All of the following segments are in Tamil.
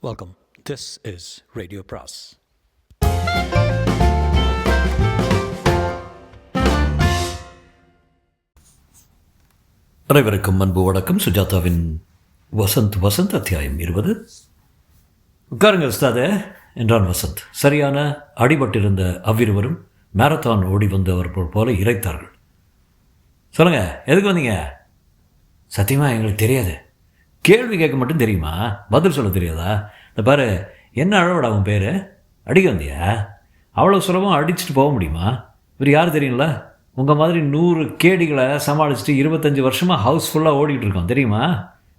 Welcome. This is Radio Pras. அனைவருக்கும் அன்பு வணக்கம். சுஜாதாவின் வசந்த் அத்தியாயம் 20. உட்காருங்க உஸ்தாதே என்றான் வசந்த். சரியான அடிபட்டிருந்த அவ்விருவரும் மேரத்தான் ஓடி வந்தவர் போல இறைத்தார்கள். சொல்லுங்க, எதுக்கு வந்தீங்க? சத்தியமாக எங்களுக்கு தெரியாது. கேள்வி கேட்க மட்டும் தெரியுமா? பதில் சொல்ல தெரியாதா? இந்த பாரு, என்ன அழவடா உன் பேர்? அடிக்க வந்தியா? அவ்வளோ சுலபம் அடிச்சுட்டு போக முடியுமா? இவர் யார் தெரியுங்களா? உங்கள் மாதிரி 100 கேடிகளை சமாளிச்சுட்டு 25 வருஷமாக ஹவுஸ்ஃபுல்லாக ஓடிக்கிட்டு இருக்கோம் தெரியுமா?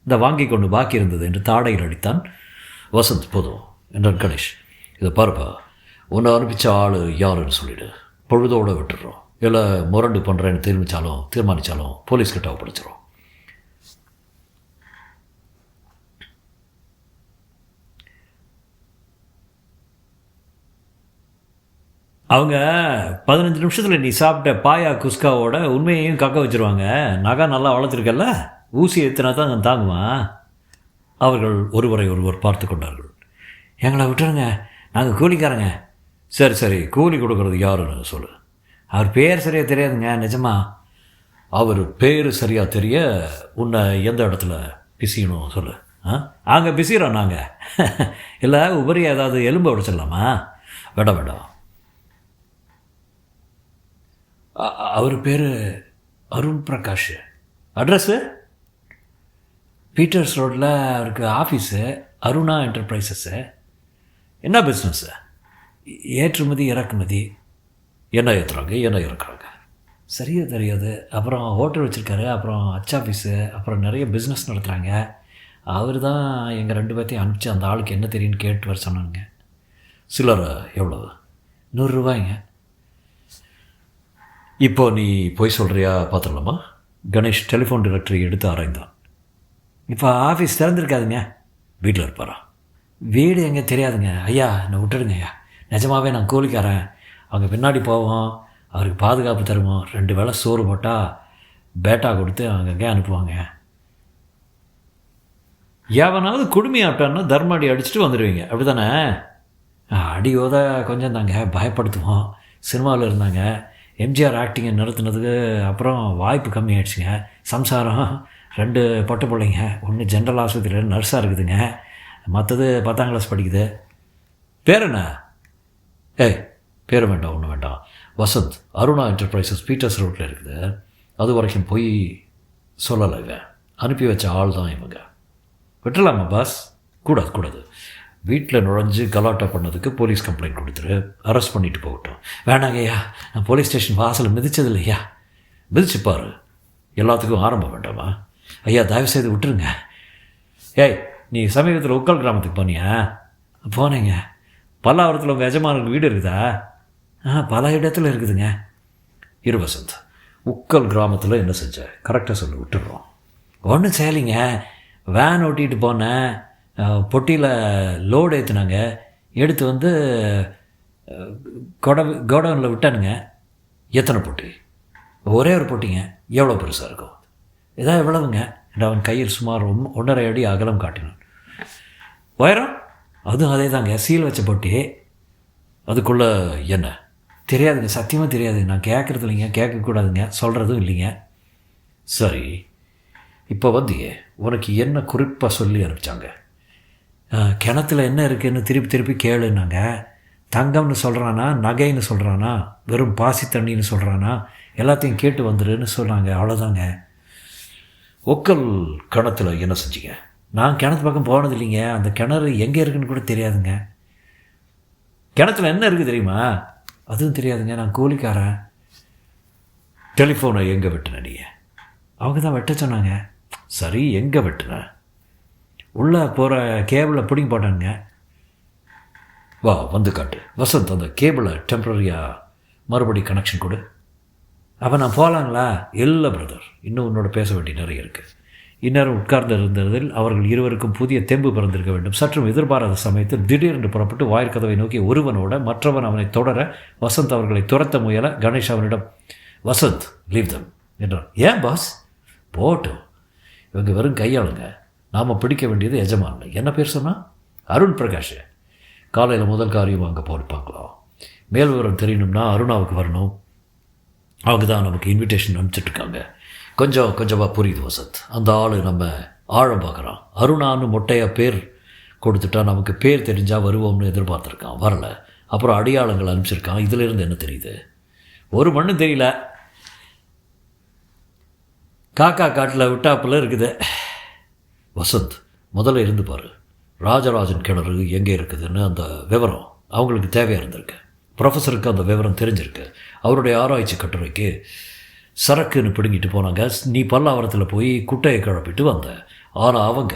இந்த வாங்கி கொண்டு பாக்கி இருந்தது என்று தாடையில் அடித்தான் வசந்த். போதும் என்றான் கணேஷ். இதை பாருப்பா, உன்னை அனுப்பிச்ச ஆள் யாருன்னு சொல்லிவிடு. பொழுதோடு விட்டுடுறோம். இல்லை முரண்டு பண்ணுறேன்னு தீர்மானித்தாலும் போலீஸ்கிட்ட ஒப்படைச்சிடும். அவங்க 15 நிமிஷத்தில் நீ சாப்பிட்ட பாயா குஸ்காவோட உண்மையையும் கக்க வச்சுருவாங்க. நகை நல்லா வளர்த்துருக்கல்ல, ஊசி எத்தினா தான் தாங்குமா? அவர்கள் ஒருவரை ஒருவர் பார்த்து கொண்டார்கள். எங்களை விட்டுருங்க, நாங்கள் கூலிக்காரங்க. சரி, கூலி கொடுக்குறது யாருன்னு சொல்லு. அவர் பேர் சரியாக தெரியாதுங்க, நிஜமா. அவர் பேர் சரியாக தெரிய உன்னை எந்த இடத்துல பிசிக்கணும் சொல்லு. அங்கே பிசிக்கிறோம் நாங்கள். இல்லை உபரியாக ஏதாவது எலும்பு உடைச்சிடலாமா? வேண்டாம். அவர் பேர் அருண் பிரகாஷ். அட்ரஸ்ஸு பீட்டர்ஸ் ரோட்டில் அவருக்கு ஆஃபீஸு. அருணா என்டர்பிரைசஸ்ஸு. என்ன பிஸ்னஸ்ஸு? ஏற்றுமதி இறக்குமதி. என்ன ஏற்றுறாங்க, என்ன இறக்குறாங்க சரியாக தெரியாது. அப்புறம் ஹோட்டல் வச்சுருக்காரு, அப்புறம் ஆஃபீஸு, அப்புறம் நிறைய பிஸ்னஸ் நடத்துகிறாங்க. அவர் தான் எங்கள் 2 பேர்த்தையும் அனுப்பிச்சு அந்த ஆளுக்கு என்ன தெரியும்னு கேட்டு வர சொன்னாங்க. சில்லறை எவ்வளவு? 100 ரூபாய்ங்க. இப்போ நீ போய் சொல்கிறியா பார்த்துடலாமா? கணேஷ் டெலிஃபோன் டைரக்டரி எடுத்து ஆராய்ந்தான். இப்போ ஆஃபீஸ் திறந்துருக்காதுங்க. வீட்டில் இருப்பாரா? வீடு எங்கே தெரியாதுங்க ஐயா, என்னை விட்டுடுங்க ஐயா. நிஜமாகவே நான் கூலிக்காரன். அவங்க பின்னாடி போவோம், அவருக்கு பாதுகாப்பு தருவோம். 2 வேளை சோறு போட்டால் பேட்டா கொடுத்து அங்கங்கே அனுப்புவாங்க. எவனாவது குடுமி ஆட்டான்னா தர்மாடி அடிச்சுட்டு வந்துடுவீங்க, அப்படி தானே? அடி ஓத கொஞ்சம் தாங்க, பயப்படுத்துவோம். சினிமாவில் இருந்தாங்க. எம்ஜிஆர் ஆக்டிங்கை நிறுத்தினதுக்கு அப்புறம் வாய்ப்பு கம்மியாயிடுச்சுங்க. சம்சாரம், 2 பொட்டை பிள்ளைங்க. ஒன்று ஜென்ரல் ஆஸ்பத்திரியில் நர்ஸாக இருக்குதுங்க, மற்றது 10ஆம் கிளாஸ் படிக்குது. பேர் என்ன? பேர் வேண்டாம், ஒன்றும் வேண்டாம். வசந்த், அருணா என்டர்பிரைசஸ் பீட்டர்ஸ் ரோட்டில் இருக்குது. அது வரைக்கும் போய் சொல்லலை. இவன் அனுப்பி வச்ச ஆள் தான் இவங்க. விட்டுலாமா பாஸ்? கூடாது. வீட்டில் நுழைஞ்சு கலாட்டா பண்ணதுக்கு போலீஸ் கம்ப்ளைண்ட் கொடுத்துரு, அரெஸ்ட் பண்ணிட்டு போகட்டும். வேணாங்க ஐயா, நான் போலீஸ் ஸ்டேஷன் வாசலில் மிதிச்சது இல்லையா? மிதிச்சுப்பார். எல்லாத்துக்கும் ஆரம்பம் வேண்டாமா? ஐயா தயவுசெய்து விட்டுருங்க. நீ சமீபத்தில் உக்கல் கிராமத்துக்கு போனியா? போனேங்க. பல்லாவரத்தில் உங்கள் எஜமானுக்கு வீடு இருக்குதா? பல இடத்துல இருக்குதுங்க. வசந்த், உக்கல் கிராமத்தில் என்ன செஞ்ச? கரெக்டாக சொல்லி விட்டுடுறோம். ஒன்றும் செய்யலைங்க. வேன் ஓட்டிகிட்டு போனேன். பொட்டியில் லோடு ஏற்றுனாங்க. எடுத்து வந்து கோடவுனில் விட்டானுங்க. எத்தனை பொட்டி? ஒரே ஒரு பொட்டிங்க. எவ்வளோ பெருசாக இருக்கும்? இதான் எவ்வளவுங்க? அவன் கையில் சுமார் 1.5 அடி அகலம் காட்டினான். உயரம்? அதுவும் அதே தாங்க, சீல் வச்ச பொட்டி. அதுக்குள்ளே என்ன? தெரியாதுங்க, சத்தியமாக தெரியாது. நான் கேட்குறது இல்லைங்க, கேட்கக்கூடாதுங்க, சொல்கிறதும் இல்லைங்க. சரி, இப்போ வந்தியே, உனக்கு என்ன குறிப்பாக சொல்லி அனுப்பிச்சாங்க? கிணத்துல என்ன இருக்குதுன்னு திருப்பி கேளுன்னாங்க. தங்கம்னு சொல்கிறானா, நகைன்னு சொல்கிறானா, வெறும் பாசி தண்ணின்னு சொல்கிறானா, எல்லாத்தையும் கேட்டு வந்துடுன்னு சொன்னாங்க. அவ்வளோதாங்க. ஒக்கல் கிணத்துல என்ன செஞ்சீங்க? நான் கிணத்து பக்கம் போனது இல்லைங்க. அந்த கிணறு எங்கே இருக்குன்னு கூட தெரியாதுங்க. கிணத்துல என்ன இருக்குது தெரியுமா? அதுவும் தெரியாதுங்க. நான் கூலிக்காரன். டெலிஃபோனை எங்கே வெட்டின நீ? அவங்க தான் வெட்ட சொன்னாங்க. சரி, எங்கே வெட்டின? உள்ளே போகிற கேபிளை பிடிங்கி போட்டானுங்க. வா, வந்து காட்டு. வசந்த், அந்த கேபிளை டெம்பரரியாக மறுபடி கனெக்ஷன் கொடு. அப்போ நான் போகலாங்களா? இல்லை பிரதர், இன்னும் உன்னோட பேச வேண்டிய நிறைய இருக்குது. இந்நேரம் உட்கார்ந்து இருந்ததில் அவர்கள் இருவருக்கும் புதிய தெம்பு பிறந்திருக்க வேண்டும். சற்றும் எதிர்பாராத சமயத்தில் திடீரென்று புறப்பட்டு வாயிற்கதவை நோக்கி ஒருவனோட மற்றவன் அவனை தொடர வசந்த் அவர்களை துரத்த முயல கணேஷ் அவனிடம், வசந்த் லீவ் தம் என்றான். ஏன் பாஸ்? போட்டும், இவங்க வெறும் கையாளுங்க. நாம் பிடிக்க வேண்டியது எஜமான். என்ன பேர் சொன்னால்? அருண் பிரகாஷ். காலையில் முதல் காரியம் அங்கே போயிருப்பாங்களாம். மேல் விவரம் தெரியணும்னா அருணாவுக்கு வரணும். அவங்க தான் நமக்கு இன்விடேஷன் அனுப்பிச்சிட்ருக்காங்க. கொஞ்சம் கொஞ்சமாக புரியுது வசந்த். அந்த ஆள் நம்ம ஆழம் பார்க்குறான். அருணான்னு மொட்டையாக பேர் கொடுத்துட்டா நமக்கு பேர் தெரிஞ்சால் வருவோம்னு எதிர்பார்த்துருக்கான். வரலை. அப்புறம் அடையாளங்கள் அனுப்பிச்சிருக்கான். இதிலிருந்து என்ன தெரியுது? ஒரு மண்ணும் தெரியல. காக்கா காட்டில் விட்டாப்பில் இருக்குது. வசந்த், முதல்ல இருந்து பாரு. ராஜராஜன் கிணறு எங்கே இருக்குதுன்னு அந்த விவரம் அவங்களுக்கு தேவையாக இருந்திருக்கு. ப்ரொஃபஸருக்கு அந்த விவரம் தெரிஞ்சிருக்கு. அவருடைய ஆராய்ச்சி கட்டுரைக்கு சரக்குன்னு பிடுங்கிட்டு போனாங்க. நீ பல்லாவரத்தில் போய் குட்டையை கிளப்பிட்டு வந்த. ஆனால் அவங்க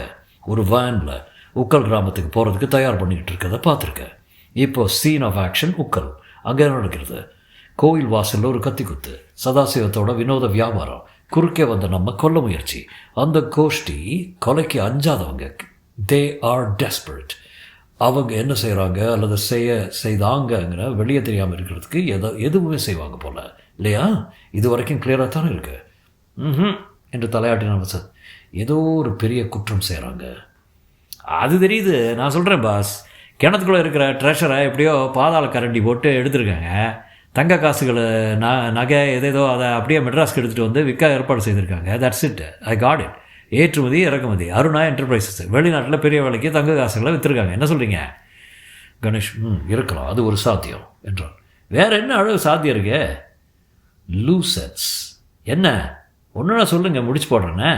ஒரு வேனில் உக்கல் கிராமத்துக்கு போகிறதுக்கு தயார் பண்ணிக்கிட்டு இருக்கிறத பார்த்துருக்க. இப்போ சீன் ஆஃப் ஆக்ஷன் உக்கல். அங்கே என்ன நடக்கிறது? கோவில் வாசலில் ஒரு கத்தி குத்து, சதாசிவத்தோட வினோத வியாபாரம், குறுக்கே வந்த நம்ம கொல்ல முயற்சி. அந்த கோஷ்டி கொலைக்கு அஞ்சாதவங்க. They are desperate. அவங்க என்ன செய்கிறாங்க அல்லது செய்தாங்கங்கிற வெளியே தெரியாமல் இருக்கிறதுக்கு எதுவுமே செய்வாங்க போல், இல்லையா? இது வரைக்கும் கிளியராக தானே இருக்கு. என்று தலையாட்டின வசந்த். ஏதோ ஒரு பெரிய குற்றம் செய்கிறாங்க. அது தெரியுது, நான் சொல்கிறேன் பாஸ். கிணத்துக்குள்ளே இருக்கிற ட்ரெஷரை எப்படியோ பாதாள கரண்டி போட்டு எடுத்துருக்காங்க. தங்க காசுகளை நகை எதேதோ அதை அப்படியே மெட்ராஸ்க்கு எடுத்துகிட்டு வந்து விற்க ஏற்பாடு செய்திருக்காங்க. That's it. I got it. ஏற்றுமதி இறக்குமதி அருணா என்டர்பிரைசஸ் வெளிநாட்டில் பெரிய வேலைக்கு தங்க காசுகளை விற்றுருக்காங்க. என்ன சொல்கிறீங்க? கணேஷ், இருக்கலாம், அது ஒரு சாத்தியம் என்றான். வேறு என்ன அழகு சாத்தியம் இருக்கு? லூசன்ஸ். என்ன ஒன்றுனா சொல்லுங்கள், முடிச்சு போடுறேன்னே.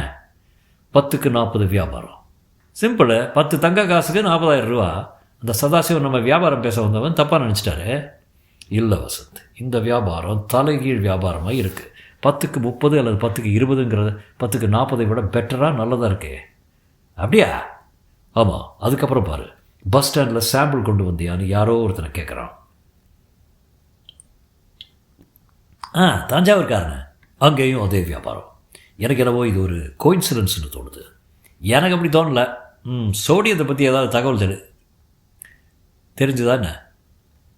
10க்கு 40 வியாபாரம். சிம்பிள். 10 தங்க காசுக்கு 40,000 ரூபா. அந்த சதாசிவம் நம்ம வியாபாரம் பேச வந்தவன் தப்பாக நினச்சிட்டாரு. இல்லை வசந்த், இந்த வியாபாரம் தலைகீழ் வியாபாரமாக இருக்குது. 10க்கு 30 அல்லது 10க்கு 20ங்கிறது 10க்கு 40 விட பெட்டராக நல்லதாக இருக்கே. அப்படியா? ஆமாம். அதுக்கப்புறம் பாரு, பஸ் ஸ்டாண்டில் சாம்பிள் கொண்டு வந்தியான்னு யாரோ ஒருத்தனை கேட்குறான். தஞ்சாவூர்காரன். அங்கேயும் அதே வியாபாரம். எனக்கு என்னவோ இது ஒரு கோயின்சிடன்ஸ்னு தோணுது. எனக்கு அப்படி தோணலை. சோடியத்தை பற்றி ஏதாவது தகவல் தெரிஞ்சுதானே?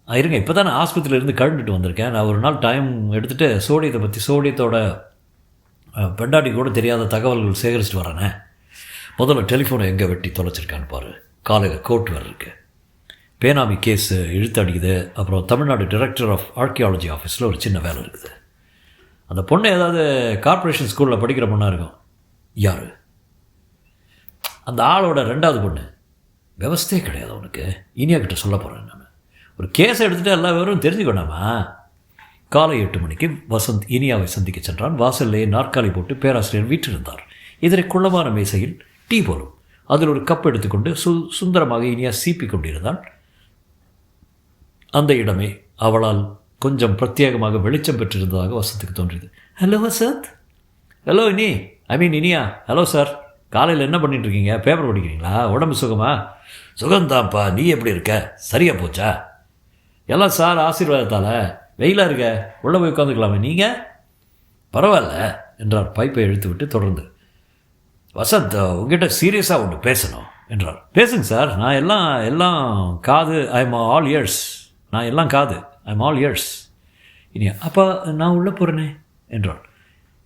இருங்க, இப்போ தான் நான் ஆஸ்பத்திரியிலேருந்து கழுந்துட்டு வந்திருக்கேன். நான் ஒரு நாள் டைம் எடுத்துகிட்டு சோடியத்தை பற்றி, சோடியத்தோட பெண்டாட்டி கூட தெரியாத தகவல்கள் சேகரிச்சுட்டு வரேனே. முதல்ல டெலிஃபோனை எங்கே வெட்டி தொலைச்சிருக்கான்னு பாரு. காலையில் கோர்ட் வேறு இருக்குது. பேனாமி கேஸு இழுத்து அடிக்குது. அப்புறம் தமிழ்நாடு டைரக்டர் ஆஃப் ஆர்கியாலஜி ஆஃபீஸில் ஒரு சின்ன வேலை இருக்குது. அந்த பொண்ணு ஏதாவது கார்ப்பரேஷன் ஸ்கூலில் படிக்கிற பொண்ணாக இருக்கும். யார்? அந்த ஆளோட 2வது பொண்ணு. விவஸ்தையே கிடையாது அவனுக்கு. இனியா கிட்ட சொல்ல போகிறேன் நான். ஒரு கேஸை எடுத்துகிட்டு எல்லா விவரம் தெரிஞ்சுக்கணாமா? காலை 8 மணிக்கு வசந்த் இனியாவை சந்திக்க சென்றான். வாசல்லே நாற்காலி போட்டு பேராசிரியர் வீற்றிருந்தார். இதரை குள்ளமான மேசையில் டீ போலும். அதில் ஒரு கப் எடுத்துக்கொண்டு சுந்தரமாக இனியா சீப்பி கொண்டிருந்தாள். அந்த இடமே அவளால் கொஞ்சம் பிரத்யேகமாக வெளிச்சம் பெற்றிருந்ததாக வசந்துக்கு தோன்றியது. Hello Vasanth. Hello Iniya. Hello sir. காலையில் என்ன பண்ணிட்டுருக்கீங்க? பேப்பர் படிக்கிறீங்களா? உடம்பு சுகமா? சுகம்தான்ப்பா. நீ எப்படி இருக்க? சரியாக போச்சா? எல்லாம் சார் ஆசீர்வாதத்தால். வெயிலாக இருக்க, உள்ளே போய் உட்காந்துக்கலாமே. நீங்கள்? பரவாயில்ல என்றார் பைப்பை இழுத்து விட்டு. தொடர்ந்து, வசந்த், உங்ககிட்ட சீரியஸாக ஒன்று பேசணும் என்றார். பேசுங்க சார். நான் எல்லாம் காது. I am all years. நான் எல்லாம் காது. I am all years. Iniya, அப்போ நான் உள்ளே போகிறேனே என்றாள்.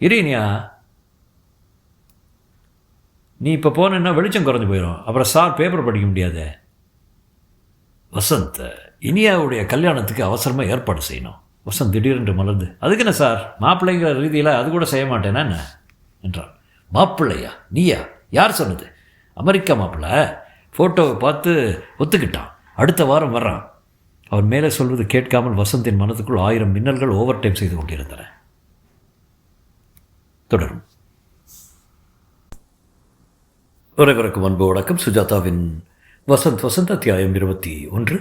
இனியா, நீ இப்போ போனேன்னா வெளிச்சம் குறைஞ்சி போயிடும். அப்புறம் சார் பேப்பர் படிக்க முடியாது. வசந்த், இனியாவுடைய கல்யாணத்துக்கு அவசரமாக ஏற்பாடு செய்யணும். வசந்த் திடீரென்று மலர்ந்து, அதுக்கு என்ன சார், மாப்பிள்ளைங்கிற ரீதியில் அது கூட செய்ய மாட்டேனா என்ன என்றான். மாப்பிள்ளையா? நீயா? யார் சொன்னது? அமெரிக்கா மாப்பிள்ளை. ஃபோட்டோவை பார்த்து ஒத்துக்கிட்டான். அடுத்த வாரம் வர்றான். அவன் மேலே சொல்வது கேட்காமல் வசந்தின் மனதுக்குள் 1000 மின்னல்கள் ஓவர் டைம் செய்து கொண்டிருந்தன. தொடரும். உறவிறக்கும் அன்பு வணக்கம். சுஜாதாவின் வசந்த் அத்தியாயம் 21.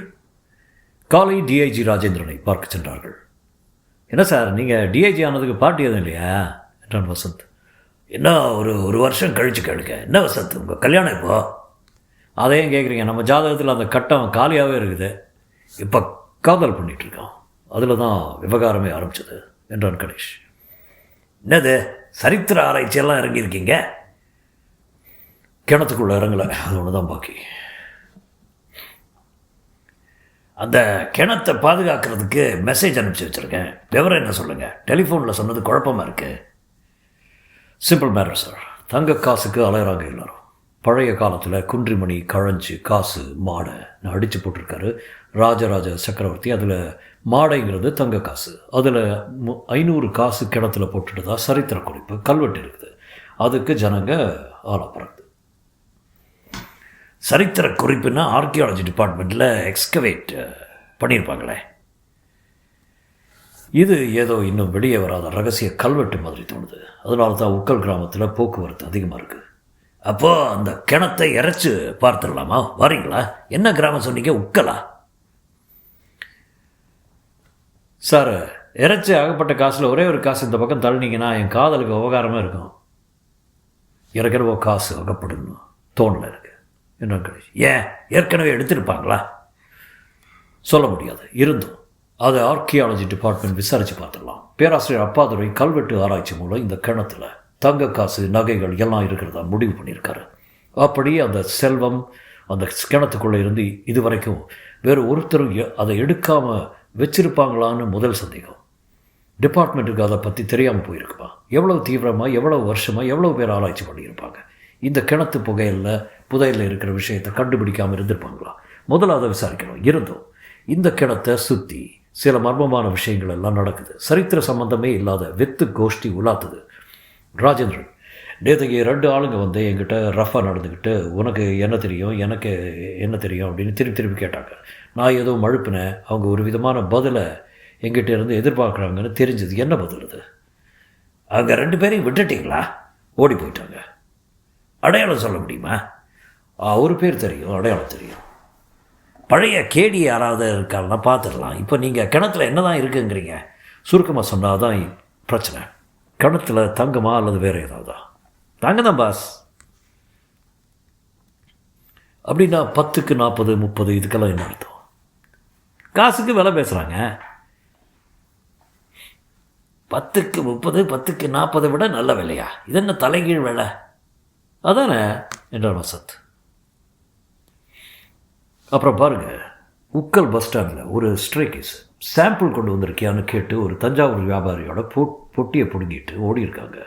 காலை டிஐஜி ராஜேந்திரனை பார்க்க சென்றார்கள். என்ன சார், நீங்கள் டிஐஜி ஆனதுக்கு பார்ட்டி எதுவும் இல்லையா என்றான் வசந்த். என்ன ஒரு வருஷம் கழிச்சு கேளுங்க. என்ன வசந்த், உங்கள் கல்யாணம் இப்போ? அதையும் கேட்குறீங்க? நம்ம ஜாதகத்தில் அந்த கட்டம் காலியாகவே இருக்குது. இப்போ காதல் பண்ணிகிட்ருக்கான். அதில் தான் விவகாரமே ஆரம்பிச்சது என்றான் கணேஷ். என்னது, சரித்திர ஆராய்ச்சியெல்லாம் இறங்கியிருக்கீங்க? கிணத்துக்குள்ளே இறங்கலை, அது ஒன்று தான் பாக்கி. அந்த கிணத்தை பாதுகாக்கிறதுக்கு மெசேஜ் அனுப்பிச்சி வச்சுருக்கேன். விவரம் என்ன சொல்லுங்கள். டெலிஃபோனில் சொன்னது குழப்பமாக இருக்குது. Simple matter sir. தங்க காசுக்கு அலையிறாங்க எல்லோரும். பழைய காலத்தில் குன்றிமணி கழஞ்சு காசு மாடை அடித்து போட்டிருக்காரு ராஜராஜ சக்கரவர்த்தி. அதில் மாடைங்கிறது தங்க காசு. அதில் 500 காசு கிணத்துல போட்டுட்டு சரித்திர குறிப்பு கல்வெட்டு இருக்குது. அதுக்கு ஜனங்க ஆளாப்படுறது. சரித்திர குறிப்புன்னா ஆர்கியாலஜி டிபார்ட்மெண்ட்டில் எக்ஸ்கவேட் பண்ணியிருப்பாங்களே. இது ஏதோ இன்னும் வெளியே வராத ரகசிய கல்வெட்டு மாதிரி தோணுது. அதனால தான் உக்கல் கிராமத்தில் போக்குவரத்து அதிகமாக இருக்குது. அப்போது அந்த கிணத்தை இறைச்சி பார்த்துடலாமா? வரீங்களா? என்ன கிராமம் சொன்னீங்க? உக்கலா? சார், இறைச்சி ஆகப்பட்ட காசில் ஒரே ஒரு காசு இந்த பக்கம் தள்ளினீங்கன்னா என் காதலுக்கு உபகாரமாக இருக்கும். இறக்கிறவோ காசு அகப்படணும் தோணல இருக்கு என்ன கணேஷ்? ஏன் ஏற்கனவே எடுத்திருப்பாங்களா? சொல்ல முடியாது. இருந்தும் அது ஆர்கியாலஜி டிபார்ட்மெண்ட் விசாரித்து பார்த்துடலாம். பேராசிரியர் அப்பாதுரை கல்வெட்டு ஆராய்ச்சி மூலம் இந்த கிணத்துல தங்க காசு நகைகள் எல்லாம் இருக்கிறதா முடிவு பண்ணியிருக்காரு. அப்படி அந்த செல்வம் அந்த கிணத்துக்குள்ளே இருந்து இதுவரைக்கும் வேறு ஒருத்தரும் அதை எடுக்காமல் வச்சிருப்பாங்களான்னு முதல் சந்தேகம். டிபார்ட்மெண்ட்டுக்கு அதை பற்றி தெரியாமல் போயிருக்குமா? எவ்வளோ தீவிரமாக எவ்வளோ வருஷமாக எவ்வளோ பேர் ஆராய்ச்சி பண்ணியிருப்பாங்க? இந்த கிணத்து புதையில் இருக்கிற விஷயத்தை கண்டுபிடிக்காமல் இருந்திருப்பாங்களா? முதல்ல அதை விசாரிக்கணும். இருந்தும் இந்த கிணத்தை சுற்றி சில மர்மமான விஷயங்கள் எல்லாம் நடக்குது. சரித்திர சம்பந்தமே இல்லாத வெத்து கோஷ்டி உலாத்துது. ராஜேந்திரன், நேற்றுக்கு 2 ஆளுங்க வந்து என்கிட்ட ரஃபாக நடந்துக்கிட்டு உனக்கு என்ன தெரியும் எனக்கு என்ன தெரியும் அப்படின்னு திருப்பி கேட்டாங்க. நான் ஏதோ மழுப்பினேன். அவங்க ஒரு விதமான பதிலை எங்கிட்ட இருந்து எதிர்பார்க்குறாங்கன்னு தெரிஞ்சது. என்ன பதில் அது? அவங்க 2 பேரையும் விட்டுட்டிங்களா? ஓடி போயிட்டாங்க. அடையாளம் சொல்ல முடியுமா? ஒரு பேர் தெரியும், அடையாளம் தெரியும். பழைய கேடி யாராவது இருக்காருன்னா பார்த்துடலாம். இப்போ நீங்கள் கிணத்துல என்ன தான் இருக்குங்கிறீங்க? சுருக்கமாக சொன்னால் தான் பிரச்சனை. கிணத்துல தங்கமா அல்லது வேறு ஏதாவதா? தங்க தான் பாஸ். அப்படின்னா 10க்கு 40 30 இதுக்கெல்லாம் என்ன அர்த்தம்? காசுக்கு விலை பேசுகிறாங்க. 10க்கு 30 10க்கு 40 விட நல்ல விலையா? இது என்ன தலைகீழ் விலை? அதானே என்றார் வசந்த். அப்புறம் பாருங்கள், உக்கல் பஸ் ஸ்டாண்டில் ஒரு ஸ்ட்ரே கேஸ் சாம்பிள் கொண்டு வந்திருக்கியான்னு கேட்டு ஒரு தஞ்சாவூர் வியாபாரியோட பொட்டியை பிடுங்கிட்டு ஓடி இருக்காங்க.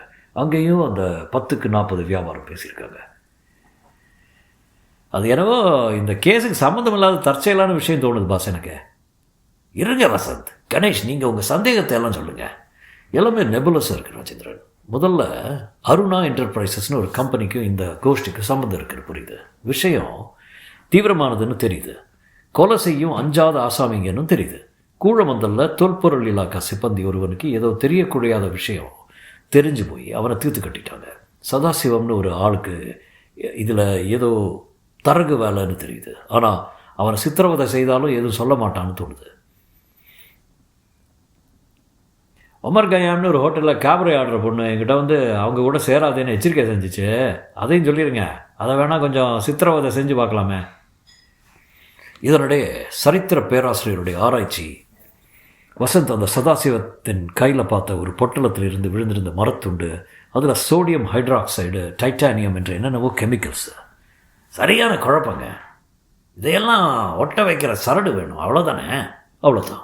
அங்கேயும் அந்த 10க்கு 40 வியாபாரம் பேசியிருக்காங்க. அது என்னவோ இந்த கேஸுக்கு சம்மந்தம் இல்லாத தற்செயலான விஷயம் தோணுது பாஸ் எனக்கு. இருங்க வசந்த், கணேஷ், நீங்கள் உங்கள் சந்தேகத்தை எல்லாம் சொல்லுங்கள். எல்லாமே நெபுலஸாக இருக்குது ராஜேந்திரன். முதல்ல அருணா என்டர்பிரைசஸ்னு ஒரு கம்பெனிக்கும் இந்த கோஷ்டிக்கு சம்மந்தம் இருக்குது, புரியுது. விஷயம் தீவிரமானதுன்னு தெரியுது. கொலை செய்யும் அஞ்சாத ஆசாமிங்கன்னு தெரியுது. கூழமந்தலில் தொல்பொருள் இலாக்கா சிப்பந்தி ஒருவனுக்கு ஏதோ தெரியக்கூடாத விஷயம் தெரிஞ்சு போய் அவனை தீர்த்து கட்டிட்டாங்க. சதாசிவம்னு ஒரு ஆளுக்கு இதில் ஏதோ தரகு வேலைன்னு தெரியுது. ஆனால் அவனை சித்திரவதை செய்தாலும் எதுவும் சொல்ல மாட்டான்னு தோணுது. ஒமர் கயாம்னு ஒரு ஹோட்டலில் கேபரே ஆடுற பொண்ணு என்கிட்ட வந்து அவங்க கூட சேராதேன்னு எச்சரிக்கை செஞ்சிச்சு. அதையும் சொல்லிடுங்க. அதை வேணால் கொஞ்சம் சித்திரவதை செஞ்சு பார்க்கலாமே. இதனுடைய சரித்திர பேராசிரியருடைய ஆராய்ச்சி வசந்த் அந்த சதாசிவத்தின் கையில் பார்த்த ஒரு பொட்டலத்தில் இருந்து விழுந்திருந்த மரத்துண்டு, அதில் சோடியம் ஹைட்ராக்சைடு, டைட்டானியம் என்ற என்னென்னவோ கெமிக்கல்ஸு. சரியான குழப்பங்க. இதையெல்லாம் ஒட்ட வைக்கிற சரடு வேணும், அவ்வளோதானே? அவ்வளோதான்.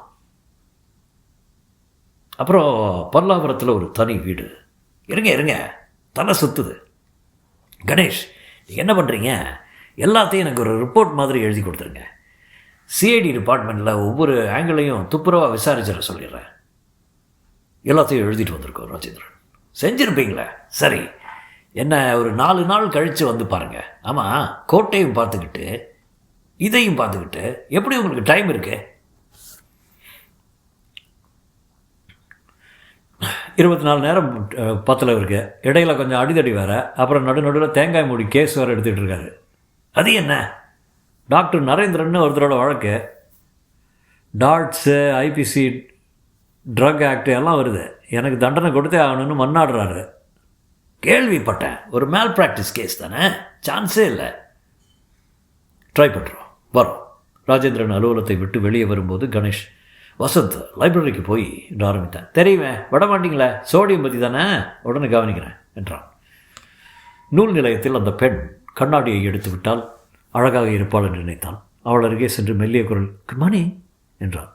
அப்புறம் பல்லாவரத்தில் ஒரு தனி வீடு. இருங்க தலை சுற்றுது. கணேஷ், நீங்கள் என்ன பண்ணுறீங்க? எல்லாத்தையும் எனக்கு ஒரு ரிப்போர்ட் மாதிரி எழுதி கொடுத்துருங்க. சிஐடி டிபார்ட்மெண்ட்டில் ஒவ்வொரு ஆங்கிளையும் துப்புரவாக விசாரிச்சிட சொல்லிடுறேன். எல்லாத்தையும் எழுதிட்டு வந்திருக்கோம் ராஜேந்திரன். செஞ்சுருப்பீங்களே. சரி, என்ன ஒரு 4 நாள் கழித்து வந்து பாருங்கள். ஆமாம், கோட்டையும் பார்த்துக்கிட்டு இதையும் பார்த்துக்கிட்டு எப்படி உங்களுக்கு டைம் இருக்கு? 24 நேரம் பத்தில் இருக்கு. இடையில் கொஞ்சம் அடிதடி வேறு. அப்புறம் நடுநடுவில் தேங்காய் மூடி கேஸ் வேறு எடுத்துகிட்டு இருக்காரு. அது என்ன? டாக்டர் நரேந்திரன் ஒருத்தரோட வழக்கு. டாட்ஸு, ஐபிசி, ட்ரக் ஆக்ட் எல்லாம் வருது. எனக்கு தண்டனை கொடுத்தே ஆகணும்னு மன்னாடுறாரு. கேள்விப்பட்டேன். ஒரு மேல் ப்ராக்டிஸ் கேஸ் தானே? சான்ஸே இல்லை. ட்ரை பண்ணுறோம், வரோம். ராஜேந்திரன் அலுவலகத்தை விட்டு வெளியே வரும்போது கணேஷ், வசந்த், லைப்ரரிக்கு போய் ஆரம்பித்தேன். தெரியுமே, விட மாட்டிங்களே, சோடியம் பற்றி தானே, உடனே கவனிக்கிறேன் என்றான். நூல் நிலையத்தில் அந்த பெண் கண்ணாடியை எடுத்து விட்டால் அழகாக இருப்பாள் என்று நினைத்தான். அவள் அருகே சென்று மெல்லிய குரல், குட் மார்னிங் என்றான்.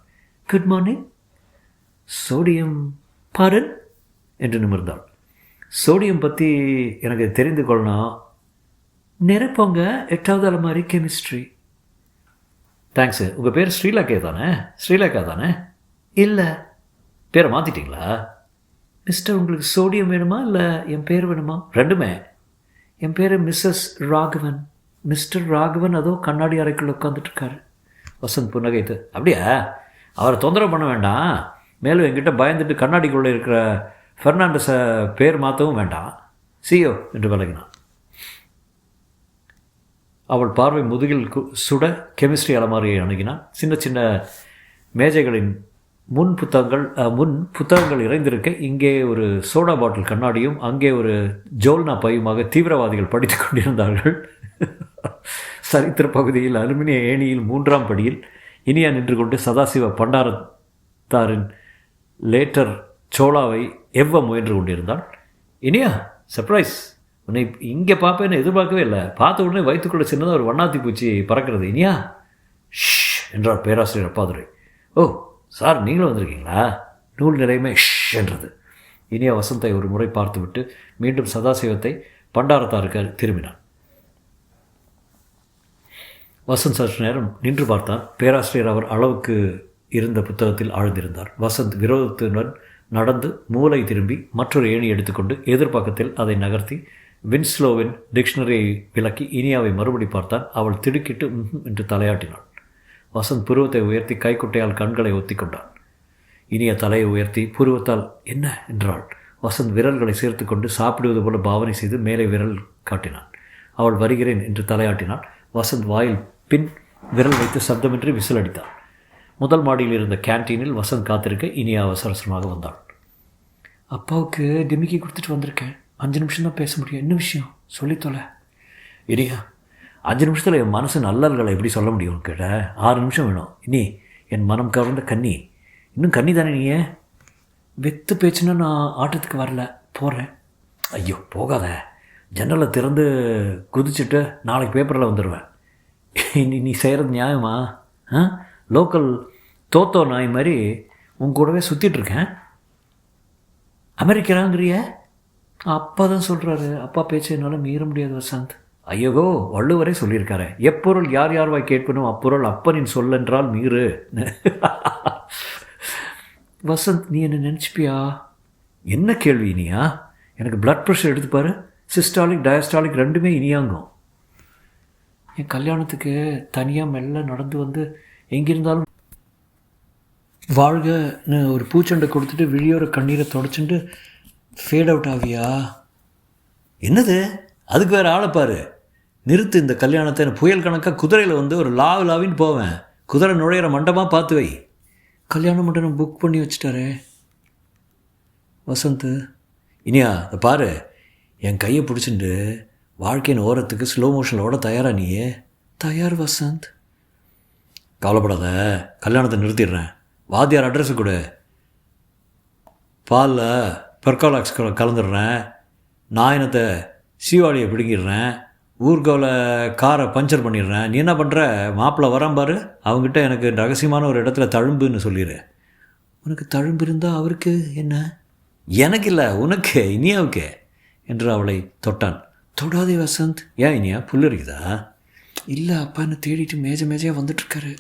Good morning. சோடியம் பாரன் என்று நிமிர்ந்தாள். சோடியம் பற்றி எனக்கு தெரிந்து கொள்ளணும். நிரப்போங்க 8வது அலமாரி கெமிஸ்ட்ரி. தேங்க்ஸு. உங்கள் பேர் ஸ்ரீலேகா தானே? ஸ்ரீலேகா தானே? இல்லை. பேரை மாற்றிட்டீங்களா? மிஸ்டர், உங்களுக்கு சோடியம் வேணுமா இல்லை என் பேர் வேணுமா? ரெண்டுமே. என் பேர் மிஸ்ஸஸ் ராகவன். மிஸ்டர் ராகவன் அதோ கண்ணாடி அறைக்குள் உட்காந்துட்ருக்காரு. வசந்த் புன்னகைத்து, அப்படியா? அவரை தொந்தரவு பண்ண வேண்டாம். மேலும் என்கிட்ட பயந்துட்டு கண்ணாடிக்குள்ளே இருக்கிற ஃபெர்னாண்டஸை பேர் மாற்றவும் வேண்டாம். சியோ என்று விலகினான். அவள் பார்வை முதுகில் சுட கெமிஸ்ட்ரி அலமாரியை அணுகினான். சின்ன சின்ன மேஜைகளின் முன் புத்தகங்கள் இறைந்திருக்க இங்கே ஒரு சோடா பாட்டில் கண்ணாடியும் அங்கே ஒரு ஜோல்னா பையுமாக தீவிரவாதிகள் படித்து கொண்டிருந்தார்கள். சரித்திர பகுதியில் அலுமினிய ஏணியில் 3ஆம் படியில் இனியா நின்று கொண்டு சதாசிவ பண்டாரத்தாரின் லேட்டர் சோளாவை எவ்வ முயன்று கொண்டிருந்தாள். இனியா, சர்ப்ரைஸ்! உன்னை இங்கே பார்ப்பேன்னு எதிர்பார்க்கவே இல்லை. பார்த்த உடனே வயிற்றுக்குள்ளே சின்னதாக ஒரு வண்ணாத்தி பூச்சி பறக்கிறது. இனியா, ஷ் என்றார் பேராசிரியர் அப்பாதுரை. ஓ சார், நீங்களும் வந்திருக்கீங்களா? நூல் நிறையுமே ஷ் என்றது. இனியா வசந்தை ஒரு முறை பார்த்துவிட்டு மீண்டும் சதாசிவத்தை பண்டாரத்தாருக்கு திரும்பினான். வசந்த் சற்று நேரம் நின்று பார்த்தான். பேராசிரியர் அவர் அளவுக்கு இருந்த புத்தகத்தில் ஆழ்ந்திருந்தார். வசந்த் விரோதத்துடன் நடந்து மூளை திரும்பி மற்றொரு ஏணி எடுத்துக்கொண்டு எதிர்பக்கத்தில் அதை நகர்த்தி வின்ஸ்லோவின் டிக்ஷனரியை விலக்கி இனியாவை மறுபடி பார்த்தான். அவள் திடுக்கிட்டு என்று தலையாட்டினாள். வசந்த் புருவத்தை உயர்த்தி கைக்குட்டையால் கண்களை ஒத்தி கொண்டான். இனிய தலையை உயர்த்தி புருவத்தால் என்ன என்றாள். வசந்த் விரல்களை சேர்த்து கொண்டு சாப்பிடுவது போல பாவனை செய்து மேலே விரல் காட்டினான். அவள் வருகிறேன் என்று தலையாட்டினாள். வசந்த் வாயில் பின் விரல் வைத்து சப்தமின்றி விசில் அடித்தான். முதல் மாடியில் இருந்த கேன்டீனில் வசந்த் காத்திருக்க இனியா அவசர அவசரமாக வந்தாள். அப்பாவுக்கு டிமிக்கி கொடுத்துட்டு வந்திருக்கேன். 5 நிமிஷம் தான் பேச முடியும். என்ன விஷயம் சொல்லித்தொலை. இனியா, 5 நிமிஷத்தில் என் மனசு நல்லல்களை எப்படி சொல்ல முடியும் கேட்ட? 6 நிமிஷம் வேணும். இனி என் மனம் கவர்ந்த கன்னி. இன்னும் கன்னி தானே நீயே? வெத்து பேச்சுன்னா நான் ஆட்டத்துக்கு வரல, போகிறேன். ஐயோ போகாத. ஜன்னலை திறந்து குதிச்சுட்டு நாளைக்கு பேப்பரில் வந்துடுவேன். நீ செய்கிறது நியாயமா? லோக்கல் தோத்தோ நாய் மாதிரி உன் கூடவே சுற்றிட்டுருக்கேன். அமெரிக்கராங்கிறிய? அப்பா தான் சொல்கிறாரு. அப்பா பேச்சு என்னால் மீற முடியாது வசந்த். ஐயோகோ, வள்ளுவரே சொல்லியிருக்காரு, எப்பொருள் யார் யார்வாய் கேட்கணும் அப்பொருள் அப்பனின் சொல்லென்றால் மீறு. வசந்த், நீ என்ன நினச்சிப்பியா? என்ன கேள்வி இனியா? எனக்கு பிளட் ப்ரெஷர் எடுத்துப்பாரு. சிஸ்டாலிக் டயஸ்டாலிக் ரெண்டுமே இனியாங்கும். என் கல்யாணத்துக்கு தனியாக மெல்ல நடந்து வந்து எங்கிருந்தாலும் வாழ்கன்னு ஒரு பூச்சண்டை கொடுத்துட்டு விழியோர கண்ணீரை தொடச்சுட்டு ஃபேட் அவுட் ஆவியா? என்னது? அதுக்கு வேறு ஆளை பாரு. நிறுத்து இந்த கல்யாணத்தை. புயல் கணக்காக குதிரையில் வந்து ஒரு லாவின்னு போவேன். குதிரை நுழையிற மண்டபமாக பார்த்து வை. கல்யாண மண்டபம் புக் பண்ணி வச்சுட்டாரே வசந்த். இனியா, அதை பாரு, என் கையை பிடிச்சிட்டு வாழ்க்கையின் ஓரத்துக்கு ஸ்லோ மோஷனோட தயாரா? நீயே தயார் வசந்த். கவலைப்படாத, கல்யாணத்தை நிறுத்திடுறேன். வாத்தியார் அட்ரஸு கொடு. பாலில் பெர்காலாக்ஸ் கலந்துடுறேன். நாயனத்தை சீவாளியை பிடுங்கிடுறேன். ஊர்கோவில் காரை பஞ்சர் பண்ணிடுறேன். நீ என்ன பண்ணுற? மாப்பிள்ளை வரான் பாரு, அவங்ககிட்ட எனக்கு ரகசியமான ஒரு இடத்துல தழும்புன்னு சொல்லிடு. உனக்கு தழும்பு இருந்தால் அவருக்கு என்ன? எனக்கு இல்லை, உனக்கு, இனியாவுக்கு என்று அவளை தொட்டான். தொடாதே வசந்த். ஏன் இனியா, புல் இருக்குதா? இல்லை, அப்பா என்னை தேடிட்டு மேஜையாக வந்துட்டுருக்காரு.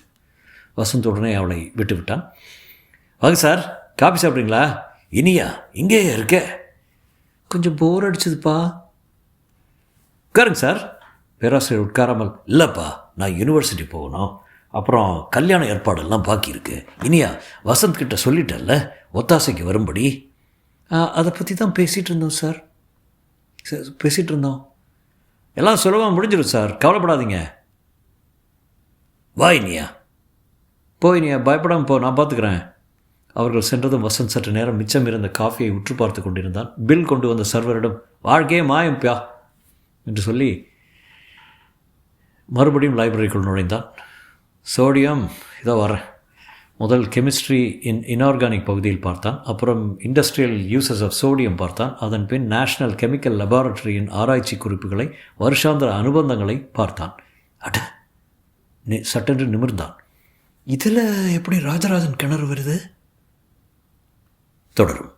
வசந்த் உடனே அவளை விட்டு விட்டான். வாங்க சார், காபி சாப்பிட்றீங்களா? இனியா, இங்கேயே இருக்க? கொஞ்சம் போர் அடிச்சதுப்பா. உட்காருங்க சார். பேராசிரியர் உட்காராமல், இல்லைப்பா, நான் யூனிவர்சிட்டி போகணும், அப்புறம் கல்யாண ஏற்பாடெல்லாம் பாக்கி இருக்கு. இனியா, வசந்த் கிட்ட சொல்லிட்டல்ல ஒத்தாசைக்கு வரும்படி. அதை பற்றி தான் பேசிகிட்டு இருந்தோம் சார். பேசிகிட்டு இருந்தோம். எல்லாம் சுலபமாக முடிஞ்சிடும் சார், கவலைப்படாதீங்க. வா இனியா, போய் இனியா, பயப்படாமல் போ, நான் பார்த்துக்கிறேன். அவர்கள் சென்றதும் வசந்த் சற்று நேரம் மிச்சம் இருந்த காஃபியை உற்று பார்த்து கொண்டிருந்தான். பில் கொண்டு வந்த சர்வரிடம், வாழ்க்கையே மாயம் பியா என்று சொல்லி மறுபடியும் லைப்ரரிக்குள் நுழைந்தான். சோடியம், இதோ வரேன். முதல் கெமிஸ்ட்ரி இன்ஆர்கானிக் பகுதியில் பார்த்தான். அப்புறம் இண்டஸ்ட்ரியல் யூசஸ் ஆஃப் சோடியம் பார்த்தான். அதன் பின் நேஷனல் கெமிக்கல் லெபார்டரியின் ஆராய்ச்சி குறிப்புகளை, வருஷாந்திர அனுபந்தங்களை பார்த்தான். அட, சட்டென்று நிமிர்ந்தான். இதில் எப்படி ராஜராஜன் கிணறு வருது? தொடரும்.